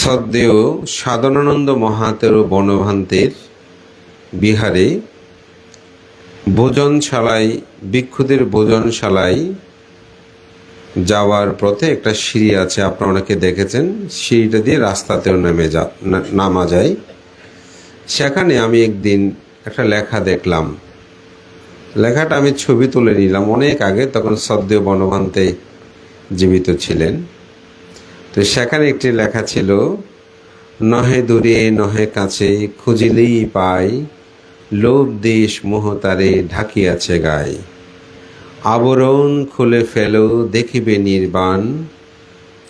সদ্দেও সাধনানন্দ মহাতেরো বনভান্তের বিহারে ভোজনশালায় ভিক্ষুদের ভোজনশালায় যাওয়ার পথে একটা সিঁড়ি আছে, আপনারা অনেকে দেখেছেন। সিঁড়িটা দিয়ে রাস্তাতেও নামা যায়। সেখানে আমি একদিন একটা লেখা দেখলাম। লেখাটা আমি ছবি তুলে নিলাম অনেক আগে, তখন সদ্দেও বনভান্তে জীবিত ছিলেন। তো সেখানে একটি লেখা ছিল, নহে দূরে নহে কাছে খুঁজিলেই পাই, লোভ দেশ মোহতারে ঢাকিয়াছে গায়, আবরণ খুলে ফেলো দেখিবে নির্বাণ,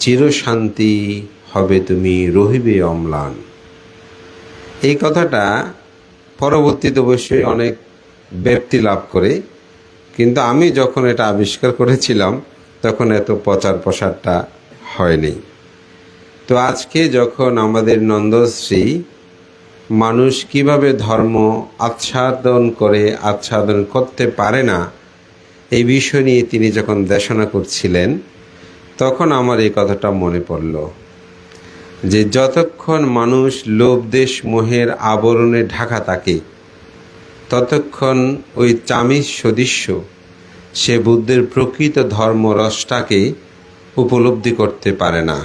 চিরশান্তি হবে তুমি রহিবে অম্লান। এই কথাটা পরবর্তীতে অবশ্যই অনেক ব্যাপ্তি লাভ করে, কিন্তু আমি যখন এটা আবিষ্কার করেছিলাম তখন এত প্রচার প্রসারটা হয়নি। তো আজকে যখন আমাদের নন্দশ্রী মানুষ কিভাবে ধর্ম আচ্ছাদন করতে পারে না, এই বিষয় নিয়ে তিনি যখন দেশনা করছিলেন, তখন আমার এই কথাটা মনে পড়ল যে যতক্ষণ মানুষ লোভ দেশ মোহের আবরণে ঢাকা থাকে, ততক্ষণ ওই চামিজ সদৃশ্য সে বুদ্ধের প্রকৃত ধর্মরসটাকে উপলব্ধি করতে পারে না।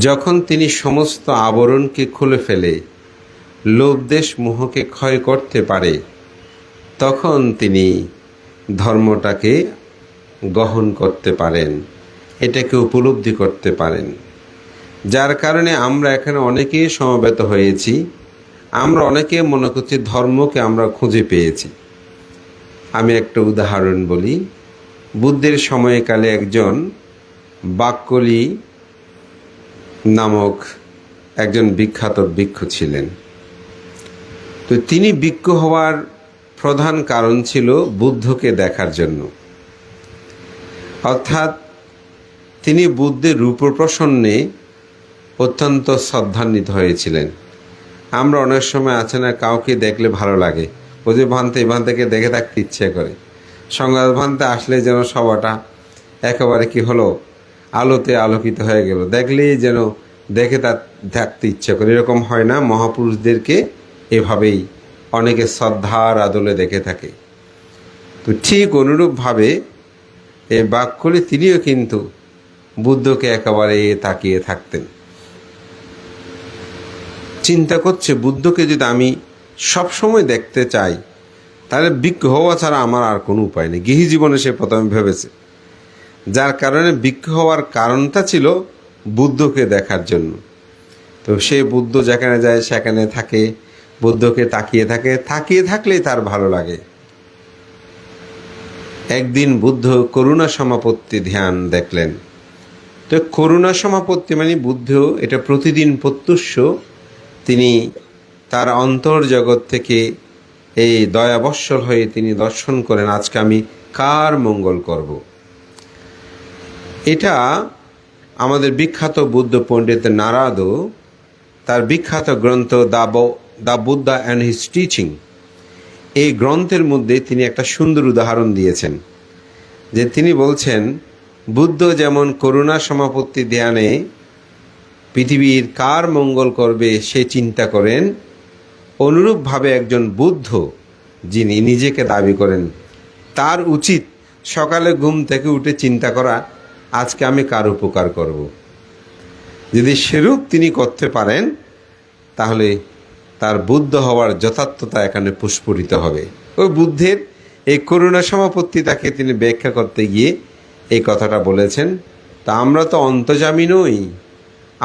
যখন তিনি সমস্ত আবরণকে খুলে ফেলে লোভ দেশ মোহকে ক্ষয় করতে পারে, তখন তিনি ধর্মটাকে গ্রহণ করতে পারেন, এটাকে উপলব্ধি করতে পারেন। যার কারণে আমরা এখানে অনেকেই সমবেত হয়েছি। আমরা অনেকে মনে করছি ধর্মকে আমরা খুঁজে পেয়েছি। আমি একটা উদাহরণ বলি। বুদ্ধের সময়কালে একজন বাক্কলি নামক একজন বিখ্যাত ভিক্ষু ছিলেন। তো তিনি ভিক্ষু হওয়ার প্রধান কারণ ছিল বুদ্ধকে দেখার জন্য। অর্থাৎ তিনি বুদ্ধের রূপপ্রসন্নে অত্যন্ত শ্রদ্ধান্বিত হয়েছিলেন। আমরা অনেক সময় আছে না, কাউকে দেখলে ভালো লাগে, ও যে এখান থেকে দেখে থাকতে ইচ্ছে করে। সংবাদ ভান্তে আসলে যেন সবাটা একেবারে কি হলো, আলোতে আলোকিত হয়ে গেল, দেখলেই যেন দেখে তার থাকতে ইচ্ছে করে। এরকম হয় না? মহাপুরুষদেরকে এভাবেই অনেকে শ্রদ্ধার আদলে দেখে থাকে। তো ঠিক অনুরূপভাবে এই বাক্যলি তিনিও কিন্তু বুদ্ধকে একেবারে তাকিয়ে থাকতেন। চিন্তা করছে, বুদ্ধকে যদি আমি সবসময় দেখতে চাই, তাহলে ভিক্ষু হওয়া ছাড়া আমার আর কোনো উপায় নেই। গৃহী জীবনে সে প্রথমে ভেবেছে। যার কারণে ভিক্ষু হওয়ার কারণটা ছিল বুদ্ধকে দেখার জন্য। তো সে বুদ্ধ যেখানে যায় সেখানে থাকে, বুদ্ধকে তাকিয়ে থাকে, তাকিয়ে থাকলেই তার ভালো লাগে। একদিন বুদ্ধ করুণা সমাপত্তি ধ্যান দেখলেন। তো করুণা সমাপত্তি মানে বুদ্ধ এটা প্রতিদিন প্রত্যুষ তিনি তার অন্তর্জগৎ থেকে এই দয়াবৎসল হয়ে তিনি দর্শন করেন, আজকে আমি কার মঙ্গল করব। এটা আমাদের বিখ্যাত বুদ্ধ পণ্ডিত নারাদও তার বিখ্যাত গ্রন্থ the Buddha and his teaching, এই গ্রন্থের মধ্যে তিনি একটা সুন্দর উদাহরণ দিয়েছেন। যে তিনি বলছেন, বুদ্ধ যেমন করুণা সমাপত্তি ধ্যানে পৃথিবীর কার মঙ্গল করবে সে চিন্তা করেন, অনুরূপভাবে একজন বুদ্ধ যিনি নিজেকে দাবি করেন, তার উচিত সকালে ঘুম থেকে উঠে চিন্তা করা, আজকে আমি কার উপকার করব। যদি সেরূপ তিনি করতে পারেন, তাহলে তার বুদ্ধ হওয়ার যথার্থতা এখানে প্রস্ফুটিত হবে। ওই বুদ্ধের এই করুণা সমাপত্তিটাকে তিনি ব্যাখ্যা করতে গিয়ে এই কথাটা বলেছেন। তা আমরা তো অন্তর্যামী নই,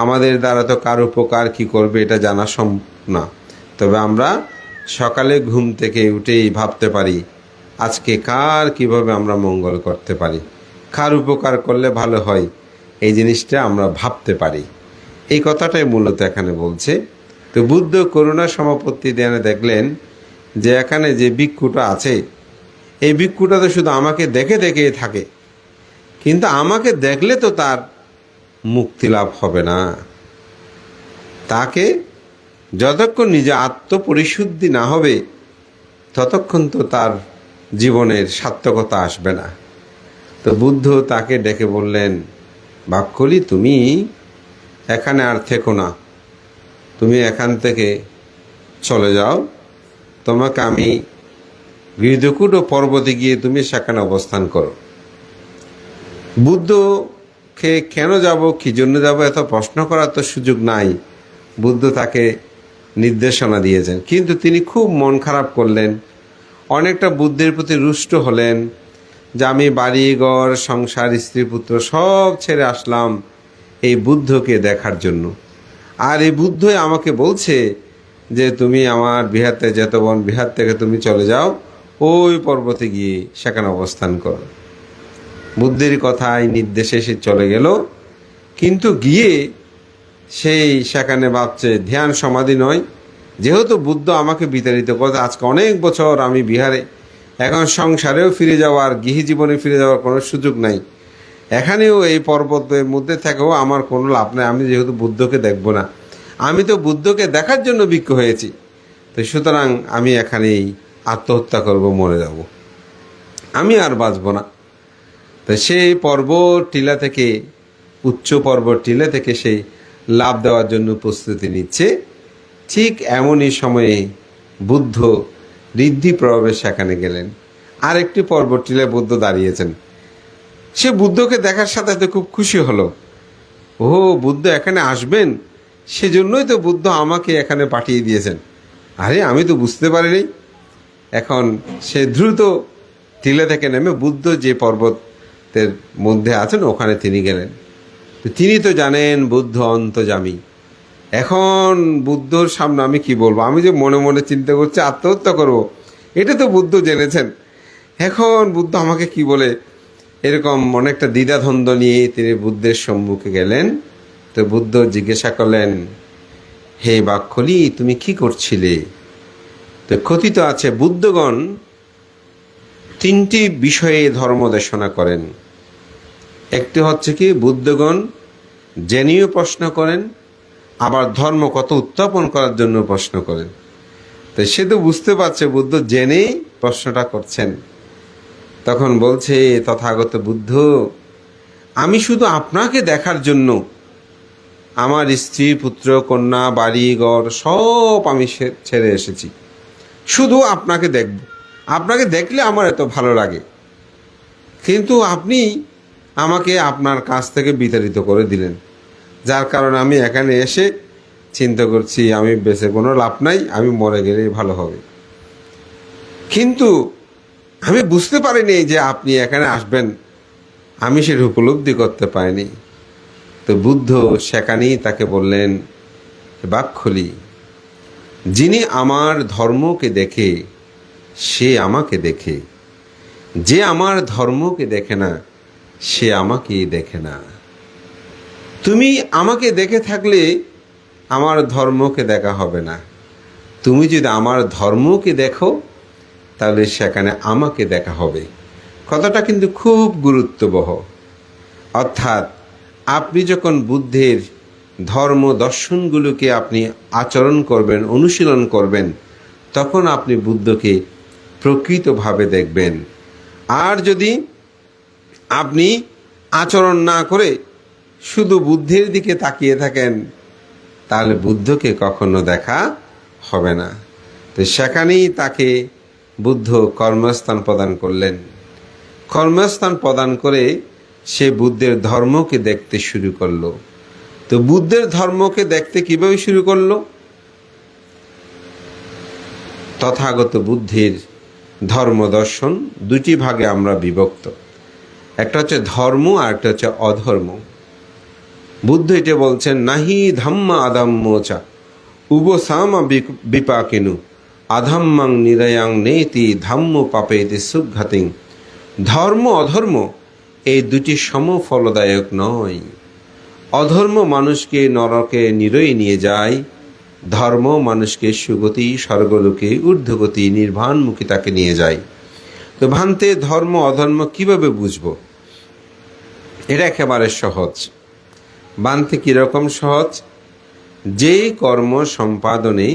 আমাদের দ্বারা তো কার উপকার কি করবে এটা জানা সম্ভব না। তবে আমরা সকালে ঘুম থেকে উঠেই ভাবতে পারি, আজকে কার কিভাবে আমরা মঙ্গল করতে পারি, কার উপকার করলে ভালো হয়, এই জিনিসটা আমরা ভাবতে পারি। এই কথাটাই মূলত এখানে বলছে। তো বুদ্ধ করুণা সমাপত্তি ধ্যানে দেখলেন যে এখানে যে ভিক্ষুটা আছে, এই ভিক্ষুটা তো শুধু আমাকে দেখে দেখেই থাকে, কিন্তু আমাকে দেখলে তো তার মুক্তি লাভ হবে না। তাকে যতক্ষণ নিজে আত্মপরিশুদ্ধি না হবে, ততক্ষণ তো তার জীবনের সার্থকতা আসবে না। তো বুদ্ধ তাকে ডেকে বললেন, বাক্যলি তুমি এখানে আর থেকো না, তুমি এখান থেকে চলে যাও, তোমাকে আমি গৃহকুট ও পর্বতে গিয়ে তুমি সেখানে অবস্থান করো। বুদ্ধকে কেন যাব, কি জন্য যাব, এত প্রশ্ন করার তো সুযোগ নাই। বুদ্ধ তাকে নির্দেশনা দিয়েছেন, কিন্তু তিনি খুব মন খারাপ করলেন, অনেকটা বুদ্ধের প্রতি রুষ্ট হলেন যে আমি বাড়িঘর সংসার স্ত্রী পুত্র সব ছেড়ে আসলাম এই বুদ্ধকে দেখার জন্য, আর এই বুদ্ধই আমাকে বলছে যে তুমি আমার বিহাতে যেতবন, বিহার থেকে তুমি চলে যাও, ওই পর্বতে গিয়ে সেখানে অবস্থান করো। বুদ্ধের কথায় নির্দেশে সে চলে গেল, কিন্তু গিয়ে সেই সেখানে ভাবছে ধ্যান সমাধি নয়, যেহেতু বুদ্ধ আমাকে বিতাড়িত করতে আজকে অনেক বছর আমি বিহারে, এখন সংসারেও ফিরে যাওয়ার, গৃহী জীবনে ফিরে যাওয়ার কোনো সুযোগ নাই, এখানেও এই পর্বতের মধ্যে থেকেও আমার কোনো লাভ নাই, আমি যেহেতু বুদ্ধকে দেখব না, আমি তো বুদ্ধকে দেখার জন্য বিক্ষ হয়েছি, তো সুতরাং আমি এখানেই আত্মহত্যা করব, মরে যাব, আমি আর বাঁচব না। তো সেই পর্বত টিলা থেকে, উচ্চ পর্বত টিলা থেকে সেই লাভ দেওয়ার জন্য প্রস্তুতি নিচ্ছে। ঠিক এমনই সময়ে বুদ্ধ ঋদ্ধি প্রভাবে সেখানে গেলেন। আরেকটি পর্বত টিলায় বুদ্ধ দাঁড়িয়েছেন। সে বুদ্ধকে দেখার সাথে সাথে খুব খুশি হলো, ও বুদ্ধ এখানে আসবেন, সেজন্যই তো বুদ্ধ আমাকে এখানে পাঠিয়ে দিয়েছেন। আরে আমি তো বুঝতে পারিনি। এখন সে দ্রুত টিলা থেকে নেমে বুদ্ধ যে পর্বতের মধ্যে আছেন ওখানে তিনি গেলেন। তিনি তো জানেন বুদ্ধ অন্তর্যামী। এখন বুদ্ধর সামনে আমি কি বলবো, আমি যে মনে মনে চিন্তা করছি আত্মহত্যা করব, এটা তো বুদ্ধ জেনেছেন। এখন বুদ্ধ আমাকে কি বলে, এরকম অনেকটা দ্বিধাদ্বন্দ্ব নিয়ে তিনি বুদ্ধের সম্মুখে গেলেন। তো বুদ্ধ জিজ্ঞাসা করলেন, হে বাক্যলি, তুমি কি করছিলে? তো কথিত আছে বুদ্ধগণ তিনটি বিষয়ে ধর্ম দেশনা করেন। একটি হচ্ছে কি, বুদ্ধগণ জেনেও প্রশ্ন করেন, আবার ধর্ম কত উত্থাপন করার জন্য প্রশ্ন করেন। তো সে তো বুঝতে পারছে বুদ্ধ জেনেই প্রশ্নটা করছেন। তখন বলছে, তথাগত বুদ্ধ, আমি শুধু আপনাকে দেখার জন্য আমার স্ত্রী পুত্র কন্যা বাড়ি ঘর সব আমি ছেড়ে এসেছি, শুধু আপনাকে দেখব, আপনাকে দেখলে আমার এত ভালো লাগে, কিন্তু আপনি আমাকে আপনার কাছ থেকে বিতাড়িত করে দিলেন, যার কারণে আমি এখানে এসে চিন্তা করছি আমি বেঁচে কোনো লাভ নাই, আমি মরে গেলেই ভালো হবে। কিন্তু আমি বুঝতে পারিনি যে আপনি এখানে আসবেন, আমি সেটা উপলব্ধি করতে পারিনি। তো বুদ্ধ সেখানেই তাকে বললেন, বাক্যলি, যিনি আমার ধর্মকে দেখে সে আমাকে দেখে, যে আমার ধর্মকে দেখে না সে আমাকেই দেখে না। তুমি আমাকে দেখে থাকলে আমার ধর্মকে দেখা হবে না, তুমি যদি আমার ধর্মকে দেখো তাহলে সেখানে আমাকে দেখা হবে। কথাটা কিন্তু খুব গুরুত্ববহ। অর্থাৎ আপনি যখন বুদ্ধের ধর্ম দর্শনগুলোকে আপনি আচরণ করবেন, অনুশীলন করবেন, তখন আপনি বুদ্ধকে প্রকৃতভাবে দেখবেন। আর যদি আপনি আচরণ না করে শুধু বুদ্ধের দিকে তাকিয়ে থাকেন, তাহলে বুদ্ধকে কখনো দেখা হবে না। তো সেখানেই তাকে বুদ্ধ কর্মস্থান প্রদান করলেন। কর্মস্থান প্রদান করে সে বুদ্ধের ধর্মকে দেখতে শুরু করলো। তো বুদ্ধের ধর্মকে দেখতে কিভাবে শুরু করলো? তথাগত বুদ্ধের ধর্ম দর্শন দুটি ভাগে আমরা বিভক্ত, একটা হচ্ছে ধর্ম আর একটা হচ্ছে অধর্ম। বুদ্ধ এটা বলছেন, নাহি ধাম্মা আধাম্মচা উবসামা বিপাকিনু আধাম্মাং নিরয়াং নেতি ধাম্ম পাপেতি সুঘাতিং। ধর্ম অধর্ম এই দুটি সমফলদায়ক নয়। অধর্ম মানুষকে নরকে নিরয়ে নিয়ে যায়, ধর্ম মানুষকে সুগতি স্বর্গলোকে ঊর্ধ্বগতি নির্বাণমুখী তাকে নিয়ে যায়। তো ভান্তে ধর্ম অধর্ম কিভাবে বুঝবো? এটা একেবারে সহজ। বানতে কীরকম সহজ? যে কর্ম সম্পাদনে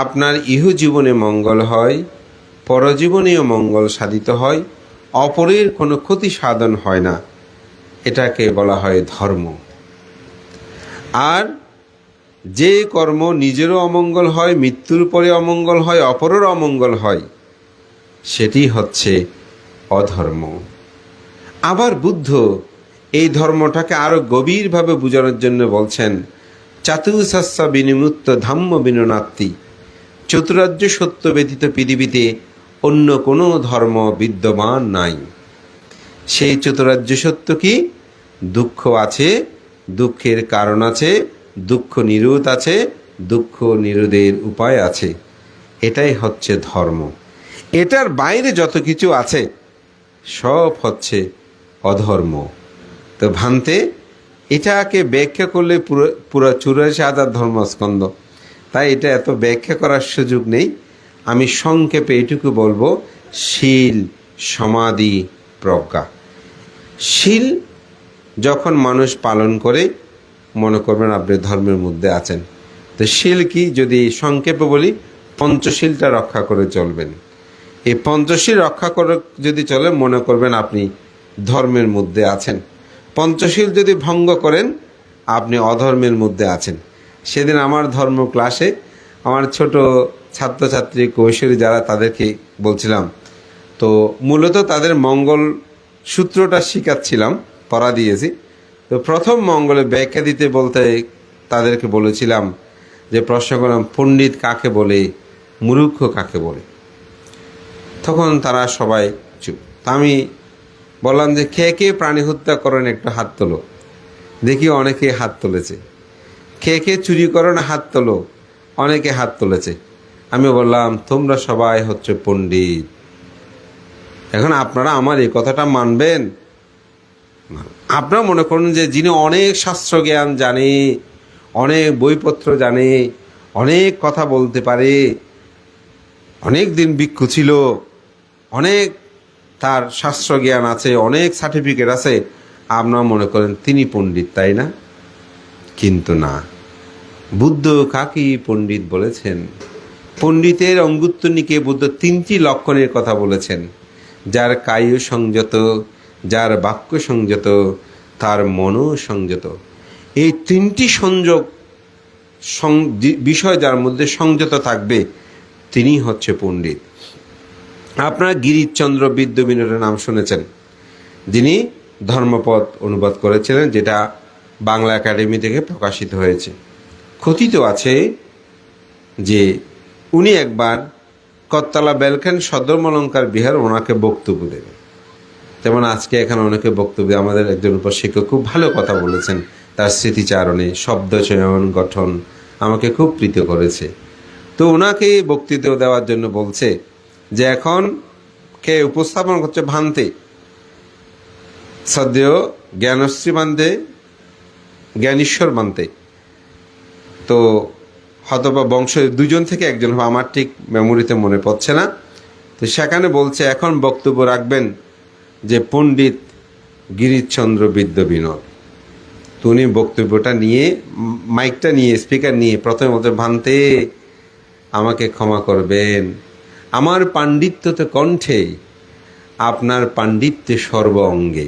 আপনার ইহজীবনে মঙ্গল হয়, পরজীবনেও মঙ্গল সাধিত হয়, অপরের কোনো ক্ষতি সাধন হয় না, এটাকে বলা হয় ধর্ম। আর যে কর্ম নিজেরও অমঙ্গল হয়, মৃত্যুর পরে অমঙ্গল হয়, অপরের অমঙ্গল হয়, সেটি হচ্ছে অধর্ম। আবার বুদ্ধ এই ধর্মটাকে আরো গভীরভাবে বোঝানোর জন্য বলছেন, চাতুর্শস্য বিনিমুক্ত ধাম্ম বিননাত্তি। চতুরার্য সত্য ব্যতীত পৃথিবীতে অন্য কোনো ধর্ম বিদ্যমান নাই। সেই চতুরার্য সত্য কি? দুঃখ আছে, দুঃখের কারণ আছে, দুঃখ নিরোধ আছে, দুঃখ নিরোধের উপায় আছে। এটাই হচ্ছে ধর্ম। এটার বাইরে যত কিছু আছে সব হচ্ছে অধর্ম। তো ভান্তে এটাকে ব্যাখ্যা করলে পুরো পুরো 84,000 ধর্মস্কন্ধ, তাই এটা এত ব্যাখ্যা করার সুযোগ নেই। আমি সংক্ষেপে এটুকু বলবো, শীল, সমাধি, প্রজ্ঞা। শীল যখন মানুষ পালন করে, মনে করবেন আপনি ধর্মের মধ্যে আছেন। তো শীল কি যদি সংক্ষেপে বলি, পঞ্চশীলটা রক্ষা করে চলবেন। এই পঞ্চশীল রক্ষা করে যদি চলে, মনে করবেন আপনি ধর্মের মধ্যে আছেন। পঞ্চশীল যদি ভঙ্গ করেন, আপনি অধর্মের মধ্যে আছেন। সেদিন আমার ধর্ম ক্লাসে আমার ছোট ছাত্রছাত্রী কৈশোরী যারা, তাদেরকে বলছিলাম, তো মূলত তাদের মঙ্গল সূত্রটা শিখাচ্ছিলাম, পড়া দিয়েছি। তো প্রথম মঙ্গলে ব্যাখ্যা দিতে বলতে তাদেরকে বলেছিলাম যে, প্রশ্ন করলাম, পণ্ডিত কাকে বলে, মূর্খ কাকে বলে? তখন তারা সবাই চুপ। তা আমি বললাম যে, কে কে প্রাণী হত্যা করেন একটু হাত তোলো। দেখি অনেকে হাত তুলেছে। কে কে চুরি করেন হাত তোলো। অনেকে হাত তুলেছে। আমি বললাম, তোমরা সবাই হচ্ছে পণ্ডিত। এখন আপনারা আমার এই কথাটা মানবেন? আপনারা মনে করুন যে যিনি অনেক শাস্ত্র জ্ঞান জানে, অনেক বইপত্র জানে, অনেক কথা বলতে পারে, অনেক দিন ভিক্ষু ছিল, অনেক তার শাস্ত্র জ্ঞান আছে, অনেক সার্টিফিকেট আছে, আপনারা মনে করেন তিনি পণ্ডিত, তাই না? কিন্তু না। বুদ্ধ কাকে পণ্ডিত বলেছেন? পণ্ডিতের অঙ্গুত্তরনিকে বুদ্ধ 3টি লক্ষণের কথা বলেছেন। যার কায় সংযত, যার বাক্য সংযত, তার মনও সংযত। এই 3টি সংযোগ বিষয় যার মধ্যে সংযত থাকবে, তিনি হচ্ছে পণ্ডিত। আপনারা গিরিশচন্দ্র বিদ্যাবিনোদের নাম শুনেছেন, যিনি ধর্মপদ অনুবাদ করেছিলেন, যেটা বাংলা একাডেমি থেকে প্রকাশিত হয়েছে। কথিত আছে যে উনি একবার করতলা বেলখান সদরমলঙ্কার বিহার ওনাকে বক্তব্য দেবেন। যেমন আজকে এখানে অনেকে বক্তব্য, আমাদের একজন উপশিক্ষক খুব ভালো কথা বলেছেন, তার স্মৃতিচারণে শব্দ চয়ন গঠন আমাকে খুব প্রীত করেছে। তো ওনাকে বক্তৃতা দেওয়ার জন্য বলছে যে, এখন কে উপস্থাপন করছে? ভান্তে, সদ্য জ্ঞানশ্রী বান্তে, জ্ঞানেশ্বর বান্তে। তো হয়তোবা বংশ 2জন থেকে একজন হবে, আমার ঠিক মেমোরিতে মনে পড়ছে না। তো সেখানে বলছে, এখন বক্তব্য রাখবেন যে পণ্ডিত গিরিশচন্দ্র বিদ্যাবিনোদ। তো উনি বক্তব্যটা নিয়ে, মাইকটা নিয়ে, স্পিকার নিয়ে প্রথমে বলতে, ভান্তে আমাকে ক্ষমা করবেন, আমার পাণ্ডিত্য তো কণ্ঠে, আপনার পাণ্ডিত্যে সর্ব অঙ্গে।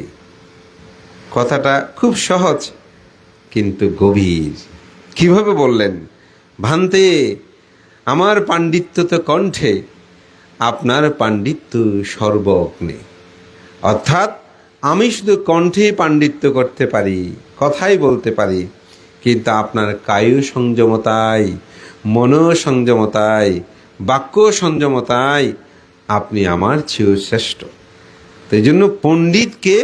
কথাটা খুব সহজ কিন্তু গভীর। কিভাবে বললেন? ভান্তে আমার পাণ্ডিত্য তো কণ্ঠে, আপনার পাণ্ডিত্য সর্ব অগ্নে। অর্থাৎ আমি শুধু কণ্ঠে পাণ্ডিত্য করতে পারি, কথাই বলতে পারি, কিন্তু আপনার কায় সংযমতায়, মন সংযমতায়, বাক্য সংযমতায় আপনি আমার চেয়েও শ্রেষ্ঠ। তো এই জন্য পণ্ডিতকে,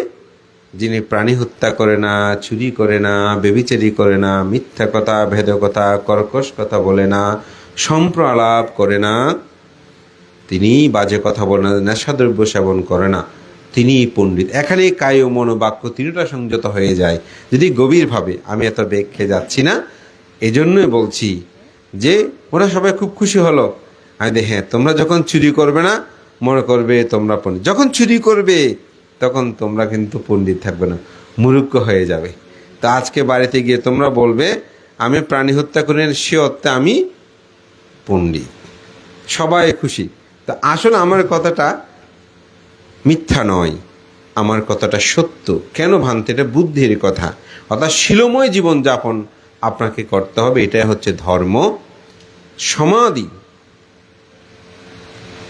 যিনি প্রাণী হত্যা করে না, চুরি করে না, ব্যভিচারী করে না, মিথ্যা কথা, ভেদ কথা, কর্কশ কথা বলে না, সম্প্রলাপ করে না, তিনি বাজে কথা বলে না, নেশাদ্রব্য সেবন করে না, তিনি পণ্ডিত। এখানে কায় মন বাক্য 3টা সংযত হয়ে যায় যদি গভীরভাবে। আমি এত ব্যাখ্যে যাচ্ছি না, এজন্যই বলছি যে ওরা সবাই খুব খুশি হলো। আমি হ্যাঁ, তোমরা যখন চুরি করবে না, মনে করবে তোমরা পণ্ডিত। যখন চুরি করবে তখন তোমরা কিন্তু পণ্ডিত থাকবে না, মূর্খ হয়ে যাবে। তা আজকে বাড়িতে গিয়ে তোমরা বলবে, আমি প্রাণী হত্যা করি, সে হত্যা আমি পণ্ডিত। সবাই খুশি। তা আসলে আমার কথাটা মিথ্যা নয়, আমার কথাটা সত্য। কেন ভান্তে? এটা বুদ্ধির কথা। অর্থাৎ শীলময় জীবনযাপন আপনাকে করতে হবে। এটাই হচ্ছে ধর্ম সমাধি,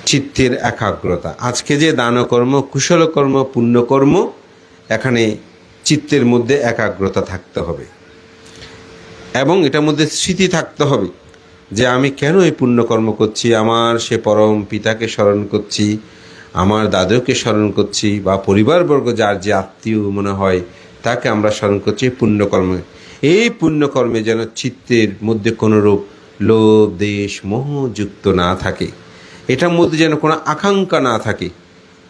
চিত্তের একাগ্রতা। আজকে যে দানকর্ম, কুশলকর্ম, পুণ্যকর্ম, এখানে চিত্তের মধ্যে একাগ্রতা থাকতে হবে এবং এটার মধ্যে স্মৃতি থাকতে হবে যে আমি কেন এই পুণ্যকর্ম করছি। আমার সে পরম পিতাকে স্মরণ করছি, আমার দাদুকে স্মরণ করছি, বা পরিবারবর্গ যার যে আত্মীয় মনে হয় তাকে আমরা স্মরণ করছি পুণ্যকর্মে। এই পুণ্যকর্মে যেন চিত্তের মধ্যে কোনোরূপ লোভ, দেশ, মোহ যুক্ত না থাকে, এটার মধ্যে যেন কোনো আকাঙ্ক্ষা না থাকে।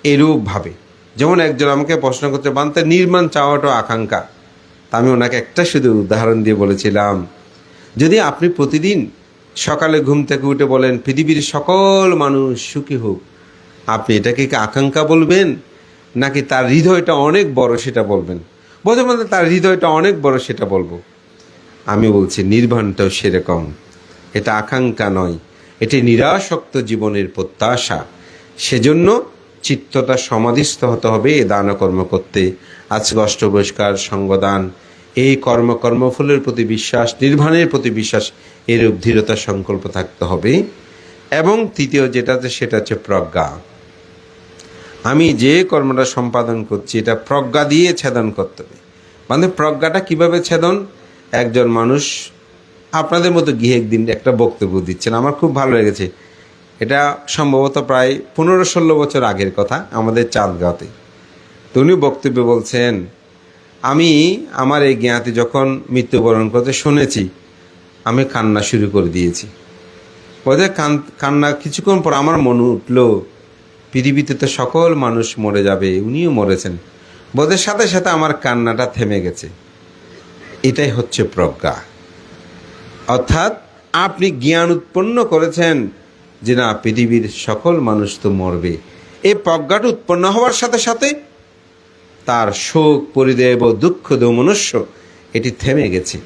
এরূপভাবে যেমন একজন আমাকে প্রশ্ন করতে বানতে নির্মাণ চাওয়াটাও আকাঙ্ক্ষা, তা আমি ওনাকে একটা শুধু উদাহরণ দিয়ে বলেছিলাম, যদি আপনি প্রতিদিন সকালে ঘুম থেকে উঠে বলেন পৃথিবীর সকল মানুষ সুখী হোক, আপনি এটাকে কি আকাঙ্ক্ষা বলবেন, নাকি তার হৃদয়টা অনেক বড় সেটা বলবেন? বোধ মধ্যে তার হৃদয়টা অনেক বড় সেটা বলবো। আমি বলছি নির্বাণটাও সেরকম, এটা আকাঙ্ক্ষা নয়, এটি নিরাসক্ত জীবনের প্রত্যাশা। সেজন্য চিত্তটা সমাধিস্থ হতে হবে এ দানকর্ম করতে। আজকে অষ্টবস্কার, সঙ্গদান, এই কর্মফলের প্রতি বিশ্বাস, নির্বাণের প্রতি বিশ্বাস, এরূপ দৃঢ়তা সংকল্প থাকতে হবে। এবং তৃতীয় যেটাতে সেটা হচ্ছে প্রজ্ঞা। আমি যে কর্মটা সম্পাদন করছি এটা প্রজ্ঞা দিয়ে ছেদন করতে হবে। মানে প্রজ্ঞাটা কিভাবে ছেদন? একজন মানুষ আপনাদের মতো গিয়ে একদিন একটা বক্তব্য দিচ্ছেন, আমার খুব ভালো লেগেছে। এটা সম্ভবত প্রায় 15-16 বছর আগের কথা, আমাদের চাঁদগাঁওতে। তো উনি বক্তব্য বলছেন, আমি আমার এই জ্ঞাতি যখন মৃত্যুবরণ করতে শুনেছি, আমি কান্না শুরু করে দিয়েছি। ওদের কান্না কিছুক্ষণ পর আমার মনে উঠল, পৃথিবীতে তো সকল মানুষ মরে যাবে, উনিও মরেছেন। বোধের সাথে সাথে আমার কান্নাটা থেমে গেছে। এটাই হচ্ছে প্রজ্ঞা। অর্থাৎ আপনি জ্ঞান উৎপন্ন করেছেন যে না, পৃথিবীর সকল মানুষ তো মরবে। এই প্রজ্ঞাটা উৎপন্ন হওয়ার সাথে সাথে তার শোক, পরিদেব ও দুঃখ দৌমনস্য এটি থেমে গেছে।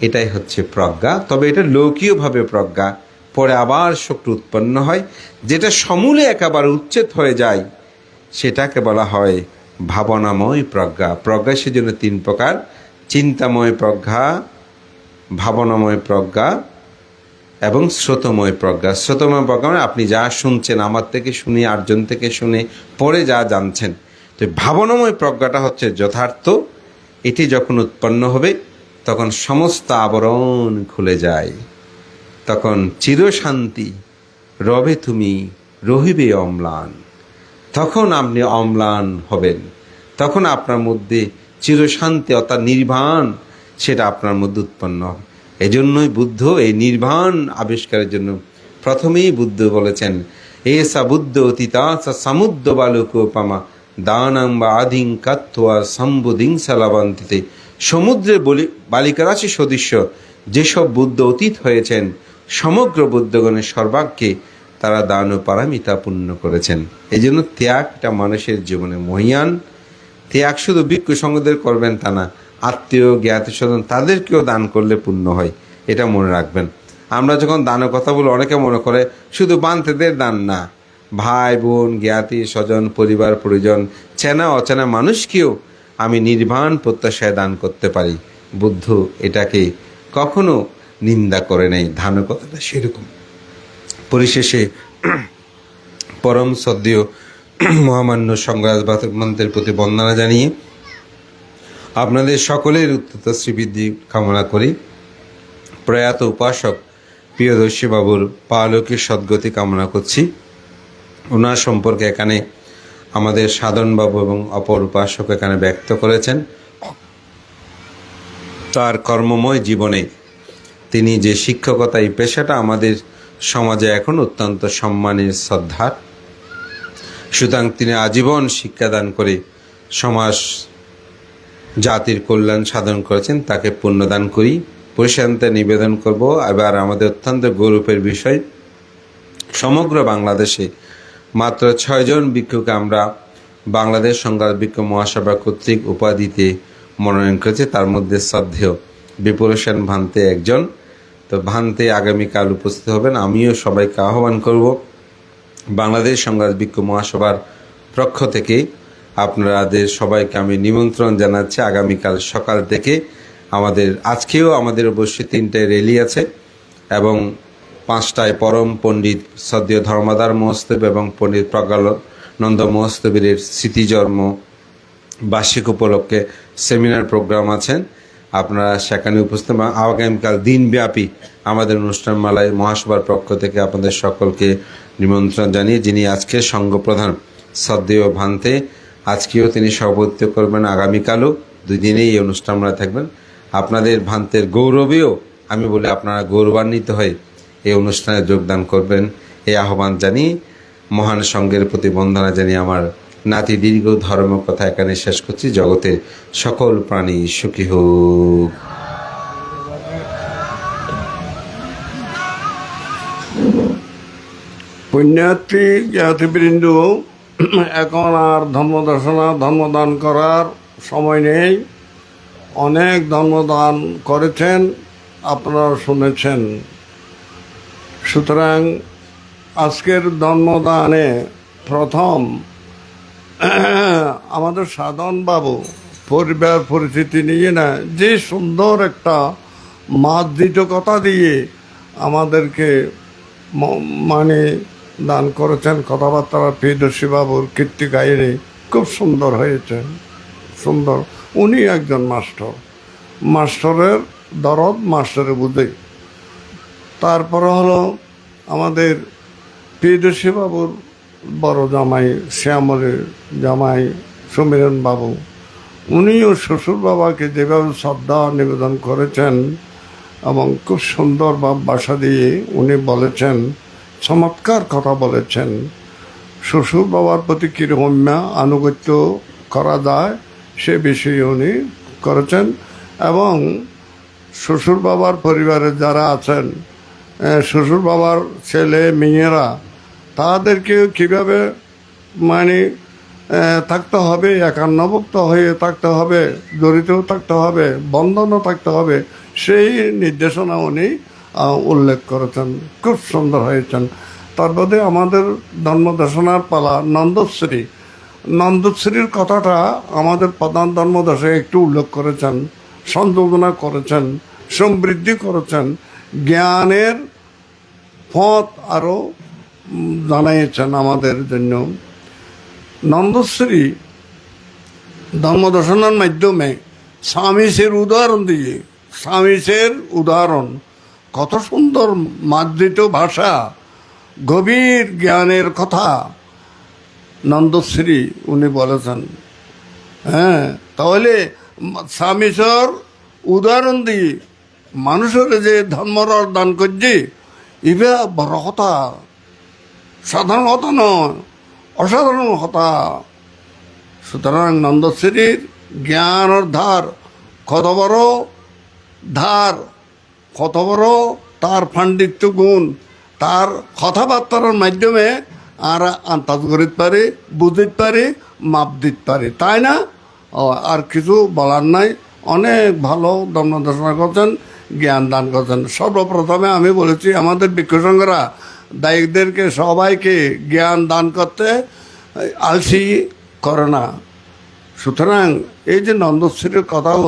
এটাই হচ্ছে প্রজ্ঞা। তবে এটা লৌকিকভাবে প্রজ্ঞা, পরে আবার শক্তি উৎপন্ন হয়, যেটা সমূলে একেবারে উচ্ছেদ হয়ে যায়, সেটাকে বলা হয় ভাবনাময় প্রজ্ঞা। প্রজ্ঞা সেজন্য 3 প্রকার: চিন্তাময় প্রজ্ঞা, ভাবনাময় প্রজ্ঞা এবং স্রোতময় প্রজ্ঞা। স্রোতময় প্রজ্ঞা মানে আপনি যা শুনছেন, আমার থেকে শুনে, আটজন থেকে শুনে, পরে যা জানছেন। তো ভাবনাময় প্রজ্ঞাটা হচ্ছে যথার্থ। এটি যখন উৎপন্ন হবে তখন সমস্ত আবরণ খুলে যায়, তখন চিরশান্তি রবে, তুমি রহিবে অম্লান। তখন আপনি অম্লান হবেন, তখন আপনার মধ্যে চিরশান্তি অর্থাৎ নির্বাণ সেটা আপনার মধ্যে উৎপন্ন হবে। এজন্যই বুদ্ধ এই নির্বাণ আবিষ্কারের জন্য প্রথমেই বুদ্ধ বলেছেন, এসা বুদ্ধ অতীতা সমুদ্র বালুকোপমা দানাং বা আধিং কাত্বা সম্বুধিং সালাবান্তিতে। সমুদ্রের বালিকারাশি সদৃশ্য যেসব বুদ্ধ অতীত হয়েছেন, সমগ্র বুদ্ধগণের সর্বাগ্যে তারা দান ও পারামিতা পূর্ণ করেছেন। এই জন্য ত্যাগটা মানুষের জীবনে মহিয়ান। ত্যাগ শুধু ভিক্ষু সঙ্গদের করবেন তা না, আত্মীয়, জ্ঞাতি স্বজন তাদেরকেও দান করলে পুণ্য হয়, এটা মনে রাখবেন। আমরা যখন দানের কথা বলি অনেকে মনে করে শুধু বান্তেদের দান না, ভাই বোন, জ্ঞাতি স্বজন, পরিবার পরিজন, চেনা অচেনা মানুষকেও আমি নির্বাণ প্রত্যাশায় দান করতে পারি। বুদ্ধ এটাকে কখনো নিন্দা করে নাই। দান কথাটা সেরকম। পরিশেষে পরম শ্রদ্ধেয় মহামান্য সংগ্রাজ মন্ত্রের প্রতি বন্দনা জানিয়ে আপনাদের সকলের উত্তর শ্রীবৃদ্ধি কামনা করি। প্রয়াত উপাসক প্রিয়দর্শী বাবুর পালকের সদ্গতি কামনা করছি। ওনার সম্পর্কে এখানে আমাদের সাধনবাবু এবং অপর উপাসক এখানে ব্যক্ত করেছেন। তার কর্মময় জীবনে তিনি যে শিক্ষকতা, এই পেশাটা আমাদের সমাজে এখন অত্যন্ত সম্মানের, শ্রদ্ধার। সুতরাং তিনি আজীবন শিক্ষাদান করে সমাজ জাতির কল্যাণ সাধন করেছেন, তাকে পুণ্যদান করি। পরিশান্তে নিবেদন করব। এবার আমাদের অত্যন্ত গৌরবের বিষয়, সমগ্র বাংলাদেশে মাত্র 6 জন ভিক্ষুকে আমরা বাংলাদেশ সংগ্রাম ভিক্ষু মহাসভা কর্তৃক উপাধিতে মনোনয়ন করেছি। তার মধ্যে শ্রদ্ধেয় বিপুল সেন ভান্তে একজন। তো ভান্তে আগামীকাল উপস্থিত হবেন। আমিও সবাইকে আহ্বান করব বাংলাদেশ সংগ্রাম ভিক্ষু মহাসভার পক্ষ থেকে আপনাদের সবাইকে আমি নিমন্ত্রণ জানাচ্ছি। আগামীকাল সকাল থেকে আমাদের আজকেও আমাদের অবশ্যই 3টায় র্যালি আছে এবং 5টায় পরম পণ্ডিত সদ্য ধর্মদার মহোৎসব এবং পণ্ডিত প্রজ্ঞানন্দ মহোৎসবের স্মৃতিজন্ম বার্ষিক উপলক্ষে সেমিনার প্রোগ্রাম আছেন। আপনারা সেখানে উপস্থিত আগামীকাল দিনব্যাপী আমাদের অনুষ্ঠানমালায় মহাসভার পক্ষ থেকে আপনাদের সকলকে নিমন্ত্রণ জানিয়ে, যিনি আজকে সংঘ প্রধান সদ্দেয় ভান্তে, আজকেও তিনি সভাপতিত্ব করবেন, আগামীকালও 2 দিনেই এই অনুষ্ঠানমালায় থাকবেন। আপনাদের ভান্তের গৌরবেও আমি বলি আপনারা গৌরবান্বিত হয়ে এই অনুষ্ঠানে যোগদান করবেন, এই আহ্বান জানিয়ে মহান সংঘের প্রতি বন্দনা জানিয়ে আমার নাতি দীর্ঘ ধর্ম কথা এখানে শেষ করছি। জগতের সকল প্রাণী সুখী হোক। পুণ্যার্থী জ্ঞাতিবৃন্দ, এখন আর ধর্মদর্শনা ধর্মদান করার সময় নেই। অনেক ধর্মদান করেছেন, আপনারা শুনেছেন। সুতরাং আজকের ধর্মদানে প্রথম আমাদের সাধনবাবু পরিবার পরিচিতি নিয়ে না যে সুন্দর একটা মার্জিত কথা দিয়ে আমাদেরকে মানে দান করেছেন। কথাবার্তা প্রিয়দর্শী বাবুর কীর্তি গাইনে খুব সুন্দর হয়েছে, সুন্দর। উনি একজন মাস্টার, মাস্টারের দরদ মাস্টারে বুঝে। তারপরে হলো আমাদের প্রিয়দর্শী বাবুর বড় জামাই, শ্যামলের জামাই সমীরণ বাবু, উনিও শ্বশুর বাবাকে যেভাবে শ্রদ্ধা নিবেদন করেছেন এবং খুব সুন্দর ভাষা দিয়ে উনি বলেছেন, চমৎকার কথা বলেছেন। শ্বশুর বাবার প্রতি কীরকম আনুগত্য করা যায় সে বিষয়ে উনি করেছেন। এবং শ্বশুর বাবার পরিবারে যারা আছেন, শ্বশুর বাবার ছেলে মেয়েরা, তাদেরকে কীভাবে মানে থাকতে হবে, একান্নভুক্ত হয়ে থাকতে হবে, জড়িতও থাকতে হবে, বন্ধনও থাকতে হবে, সেই নির্দেশনা উনি উল্লেখ করেছেন। খুব সুন্দর হয়েছেন। তার মধ্যে আমাদের ধর্মদর্শনার পালা নন্দশ্রী, নন্দশ্রীর কথাটা আমাদের প্রধান ধর্মদর্শক একটু উল্লেখ করেছেন, সংযোজনা করেছেন, সমৃদ্ধি করেছেন, জ্ঞানের পথ আরও জানাইছেন আমাদের জন্য। নন্দশ্রী ধর্মদর্শনের মাধ্যমে স্বামীসের উদাহরণ দিয়ে, স্বামীসের উদাহরণ, কত সুন্দর মার্জিত ভাষা, গভীর জ্ঞানের কথা নন্দশ্রী উনি বলেছেন। হ্যাঁ, তাহলে স্বামীসর উদাহরণ দিয়ে মানুষের যে ধর্মর দান করছে, ইভা বড় কথা, সাধারণ কথা নয়, অসাধারণ কথা। সুতরাং নন্দশ্রীর জ্ঞানের ধার কত বড় ধার, কত বড় তার পাণ্ডিত্য গুণ, তার কথাবার্তার মাধ্যমে আর আন্দাজ করিতে পারি, বুঝিতে পারি, মাপ দিতে পারি, তাই না? আর কিছু বলার নাই। অনেক ভালো ধর্মদর্শনা করছেন, জ্ঞান দান করছেন। সর্বপ্রথমে আমি বলেছি আমাদের ভিক্ষুসংঘরা দায়িকদেরকে সবাইকে জ্ঞান দান করতে আলসি করে না। সুতরাং এই যে নন্দশ্রীর কথাও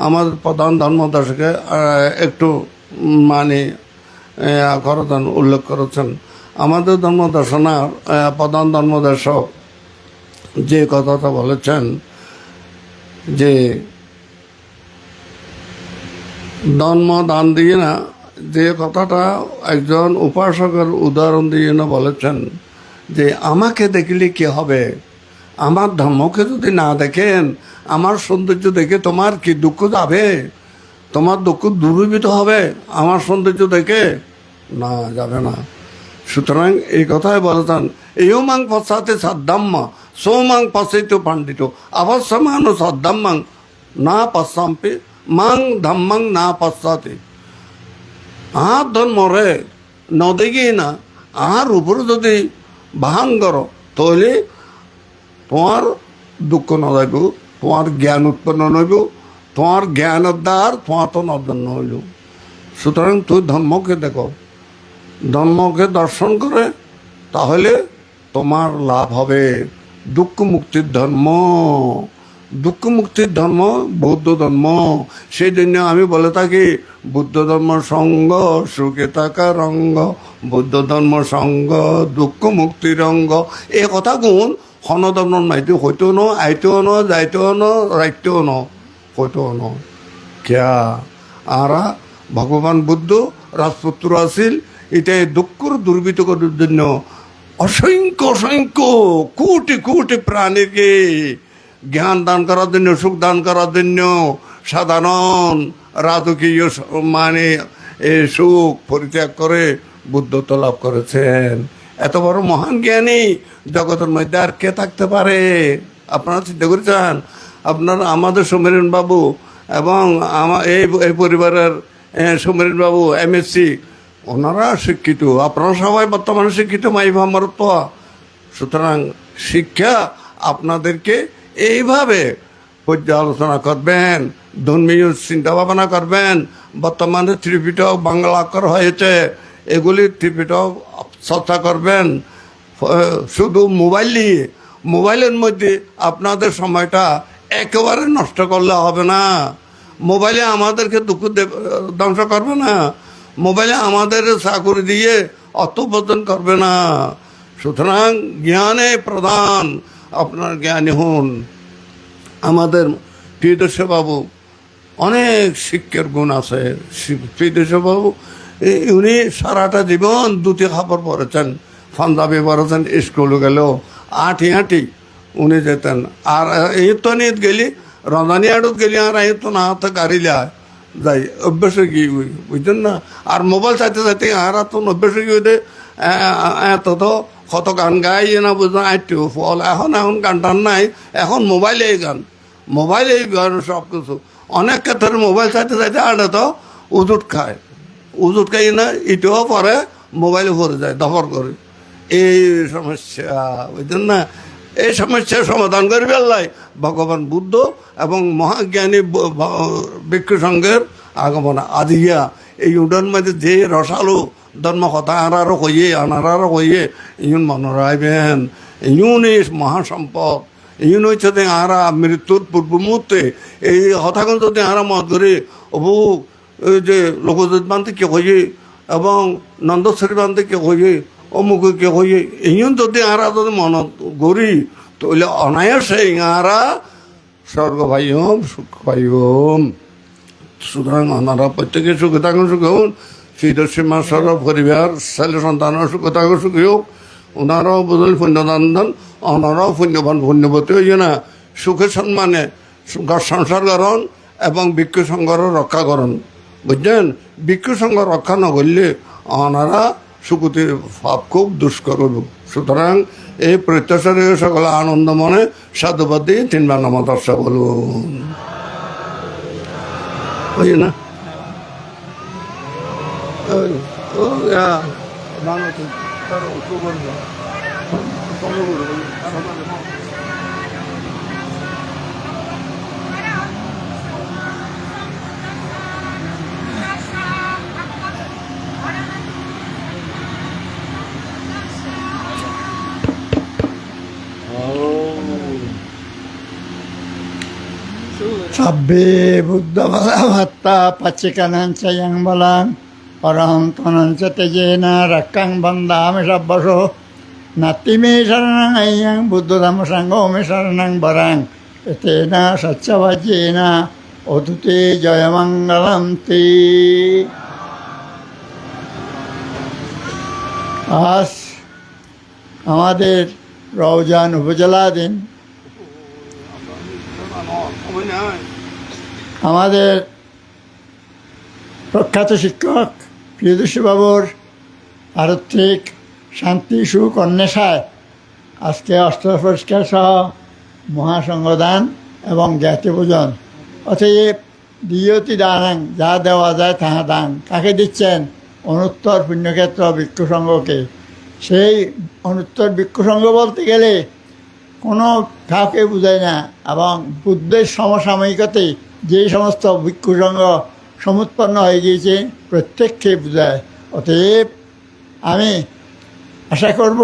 আমাদের প্রধান ধর্মদর্শকে একটু মানে করেছেন, উল্লেখ করেছেন। আমাদের ধর্মদর্শনার প্রধান ধর্মদর্শক যে কথাটা বলেছেন যে ধর্ম দান দিয়ে না, যে কথাটা একজন উপাসকের উদাহরণ দিয়ে না বলেছেন যে আমাকে দেখলে কি হবে, আমার ধর্মকে যদি না দেখেন, আমার সৌন্দর্য দেখে তোমার কি দুঃখ যাবে? তোমার দুঃখ দূরীভূত হবে আমার সৌন্দর্য দেখে? না, যাবে না। সুতরাং এই কথাই বলেছেন, এও মাং পশ্চাতে সাদ্দাম্ম সৌমাং পশ্চাইত পাণ্ডিত অবশ্যমান সাদ্দাম্মাং না পশ্চাম্পে মাং ধাম্মাং না পশ্চাতে। আর ধর্মরে ন দেখি না, আর উপরে যদি বাহান করো, তাহলে তোমার দুঃখ নদাইব, তোমার জ্ঞান উৎপন্ন নইব, তোমার জ্ঞানের দ্বার তোমার তো নজন্য হইল। সুতরাং তুই ধর্মকে দেখো, ধর্মকে দর্শন করে, তাহলে তোমার লাভ হবে। দুঃখ মুক্তির ধর্ম, দুঃখ মুক্তির ধর্ম বৌদ্ধ ধর্ম। সেই জন্য আমি বলে থাকি বুদ্ধ ধর্ম সঙ্গ সুখে থাকা রঙ্গ, বুদ্ধ ধর্ম সঙ্গ দুঃখ মুক্তির রঙ্গ। এই কথা গুণ সনধর্ম মাইতো হইতেও ন, আইতেও ন, যাইতেও ন, রাইতেও ন, হইতেও ন। ক্যা আরা ভগবান বুদ্ধ রাজপুত্র আছিল, এটা দুঃখর দুর্বৃত করার জন্য অসংখ্য অসংখ্য কোটি কোটি প্রাণীকে জ্ঞান দান করার জন্য, সুখ দান করার জন্য সাধারণ রাজকীয় মানে সুখ পরিত্যাগ করে বুদ্ধত্ব লাভ করেছেন। এত বড় মহান জ্ঞানী জগতের মধ্যে আর কে থাকতে পারে? আপনারা চিন্তা করেছেন? আপনারা আমাদের সমীরণ বাবু এবং এই পরিবারের সমীরণ বাবু MSc, ওনারা শিক্ষিত, আপনারা সবাই বর্তমানে শিক্ষিত মাই ভামারত। সুতরাং শিক্ষা আপনাদেরকে এইভাবে পর্যালোচনা করবেন, ধর্মীয় চিন্তা ভাবনা করবেন। বর্তমানে ত্রিপিটক বাংলা অক্ষর হয়েছে, এগুলি ত্রিপিটক চর্চা করবেন। শুধু মোবাইল নিয়ে, মোবাইলের মধ্যে আপনাদের সময়টা একেবারে নষ্ট করলে হবে না। মোবাইলে আমাদেরকে দুঃখ ধ্বংস করবে না, মোবাইলে আমাদের চাকরি দিয়ে অর্থ উপার্জন করবে না। সুতরাং জ্ঞানে প্রধান, আপনার জ্ঞানী হন। আমাদের প্রিয়দর্শবাবু অনেক শিক্ষার গুণ আছে। প্রিয়দর্শবাবু উনি সারাটা জীবন দুটি খাবার পড়েছেন, পাঞ্জাবি পড়েছেন, স্কুলে গেলেও আঁটি আঁটি উনি যেতেন। আর এই তো নিয়ে গেলি রঁধানি আড়ত গেলি আর এই তো না হাতে গাড়ি যাই অভ্যাসে গিয়ে বুঝছেন না। আর মোবাইল চাইতে চাইতে আর তো অভ্যাসে গিয়ে এত তো কত গান গাই না বুঝলাম আইটিও ফল। এখন গান টান নাই, এখন মোবাইলেই গান, মোবাইলেই গান সব কিছু। অনেক ক্ষেত্রে মোবাইল চাইতে চাইতে আড়ে তো উজুট খায়, উজুট খাই না ইটেও পরে মোবাইলে পড়ে যায় দফর করে। এই সমস্যা বুঝছেন না। এই সমস্যার সমাধান করে ফেললাই ভগবান বুদ্ধ এবং মহাজ্ঞানী ভিক্ষু সংঘের আগমন আদিয়া। এই উডান মধ্যে যে রসালো ধর্ম কথা আনারও কইয়ে আনারও কইয়ে ইউন মনে রাখবেন। ইউন এই মহাসম্পদ, ইউন হচ্ছে যে আরা মৃত্যুর পূর্ব মুহূর্তে এই কথাগুলো যদি আরা মত করে অবু যে লোকজিৎ বান্ধে কে কইয়ে এবং নন্দশ্রী বান্ধে কে কইয়ে অমুক কে কইয়ে ইউন যদি আরা যদি মনত গড়ি তাহলে অনায়াসে আরা স্বর্গ পাইম সুখ পাইম। সুতরাং ওনারা প্রত্যেকে সুখে থাকুন, সুখে হন। শ্রীদর্শী মাসর পরিবার ছেলে সন্তানের সুখে থাকুন, সুখী হোক। ওনারাও বুঝলেন পুণ্যদান দেন, ওনারাও পুণ্যবান পুণ্যবতী হইয়ে না সুখে সম্মানে ঘর সংসার করুন এবং ভিক্ষু সংঘরও রক্ষা করুন। বুঝলেন, ভিক্ষু সংঘ রক্ষা না করলে ওনারা সুকুতির ভাব খুব দুষ্কর। সুতরাং এই প্রত্যাশারে সকলে আনন্দ মনে সাধুবাদ দিয়ে 3 বার নাম দর্শা বলুন। ওই না Sabbe Buddha Bhagavatta Pachikanancha Yang Balang Parahantanancha Tejena Rakkang Bandami Sabbaso Natime Saranang Ayang Buddha Dhammasango Me Saranang Barang Etena Satchavajena Odute Jayamangalam Te। আজ আমাদের রওজান উপজেলাধীন আমাদের প্রখ্যাত শিক্ষক প্রিয়দর্শী বাবুর আর্থিক শান্তি সুখ অন্বেষায় আজকে অস্ত্র পরিষ্কার সহ মহাসংঘদান এবং জ্ঞাতি পূজন। অতএব দিয়তি দানাং, যা দেওয়া যায় তাহা দান। কাকে দিচ্ছেন? অনুত্তর পুণ্যক্ষেত্র ভিক্ষু সংঘকে। সেই অনুত্তর ভিক্ষু সংঘ বলতে গেলে কোনো কাউকে বোঝায় না, এবং বুদ্ধের সমসাময়িকতে যেই সমস্ত ভিক্ষু সংঘ সমুৎপন্ন হয়ে গিয়েছে প্রত্যেককে বোঝায়। অতএব আমি আশা করব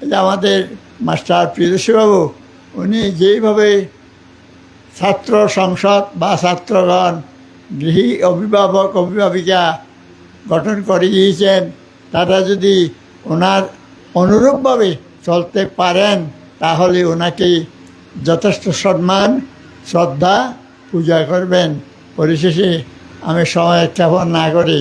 যে আমাদের মাস্টার প্রিয়দর্শীবাবু উনি যেইভাবে ছাত্র সংসদ বা ছাত্রগণ, গৃহী অভিভাবক অভিভাবিকা গঠন করে গিয়েছেন, তারা যদি ওনার অনুরূপভাবে চলতে পারেন তাহলে ওনাকে যথেষ্ট সম্মান শ্রদ্ধা পূজা করবেন। পরিশেষে আমি সময় ক্ষেপণ না করে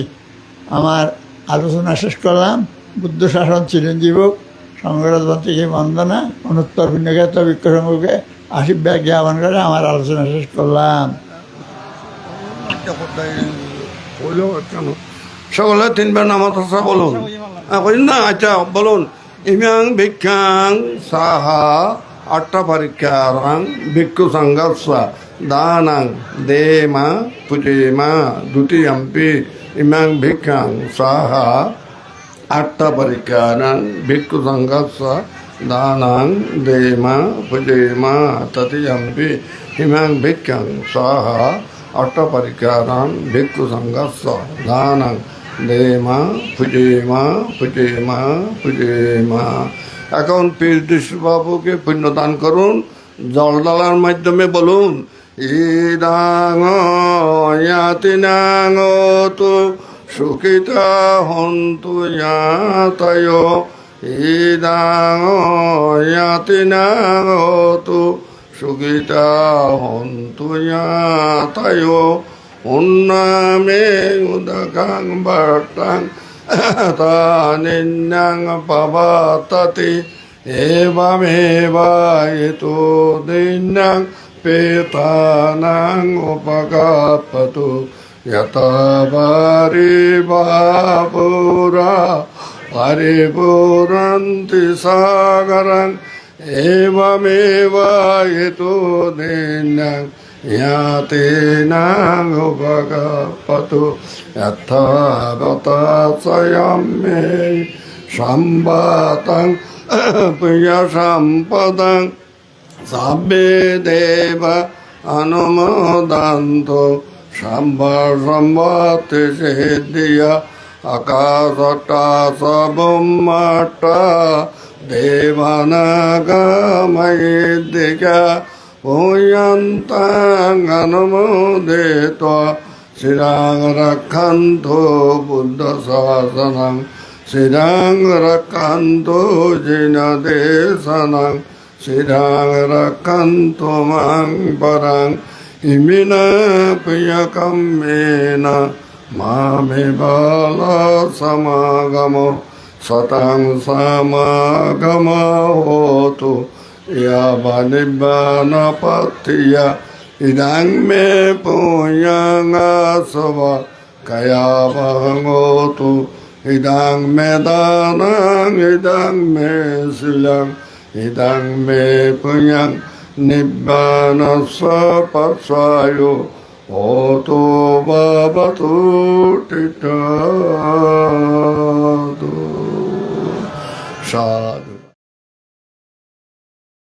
আমার আলোচনা শেষ করলাম। বুদ্ধ শাসন চিরঞ্জীবক, সংগ্রামী বন্দনা, অনুত্তর ভিন্নক্ষেত্র বিক্ষসঙ্গকে আশীর্বাদ জ্ঞাপন করে আমার আলোচনা শেষ করলাম। সকলে তিনবার নামাজ বলুন। না আচ্ছা বলুন। ইমাং ভিক্ষাং সাহা আটটা পরীক্ষারাং ভিক্ষু সংঘর্ষা দানাং দেমা পুজেমা দ্বিতীয়ম্পি ইমাং ভিক্ষাং সাহা আটটা পরীক্ষারাং ভিক্ষু সংঘর্ষা দানাং দেমা পুজেমা তৃতীয়ম্পি ইমাং ভিক্ষাং সাহা আটটা পরীক্ষারাং ভিক্ষু সংঘর্ষা দানাং দেমা পুজেমা পুজেমা পুজেমা। এখন পীরদিশ বাবুকে পুণ্যদান করুন, জলডালার মাধ্যমে বলুন ইদাং ইয়াতিনাং তু সুখিতা হন্তু ইয়াতয় ইদাং ইয়াতিনাং তু সুখিতা হন্তু ইয়াতয় উন্নামে উদকাং বাটাং তানিন্নাং পাবাততি এবামেবায়িতো দিন্নাং পেতানাং উপকাপতু যতবারি বাপুরা পরিপুরন্তি সাগরং এবামেবায়িতো দিন্নাং ইয়াতেনাং উপকাপতু যথাবতাস্বয়ং মে সম্বাতং প্রিয় সম্পদং সাব্বে দেব অনুমোদন্তু সম্পত্তি সিদ্ধিয়া আকাশটা সবুম্মটা দেবানাগময়িদ্দিকা ভূয়ন্তাং অনুমোদিত্বা শিরাং রক্ষন্তু বুদ্ধ শাসনং শিরাং রক্ষন্তু জিন দেশনং শিরাং রক্ষন্তু মাং পরং ইমিনা প্রিয়কম্মেন মামে বাল সমাগম সতং সমাগম হোতু ইয়াবানিবানপত্তিয়া ইদাং মে পুণ্যং আসব কয়াবহঙোতু ইদাং মে দানং ইদাং মে শিলং ইদাং মে পুণ্যং নিব্বানস্য পশ্চায়ো হোতু ভবতু টিটাতু সাধু।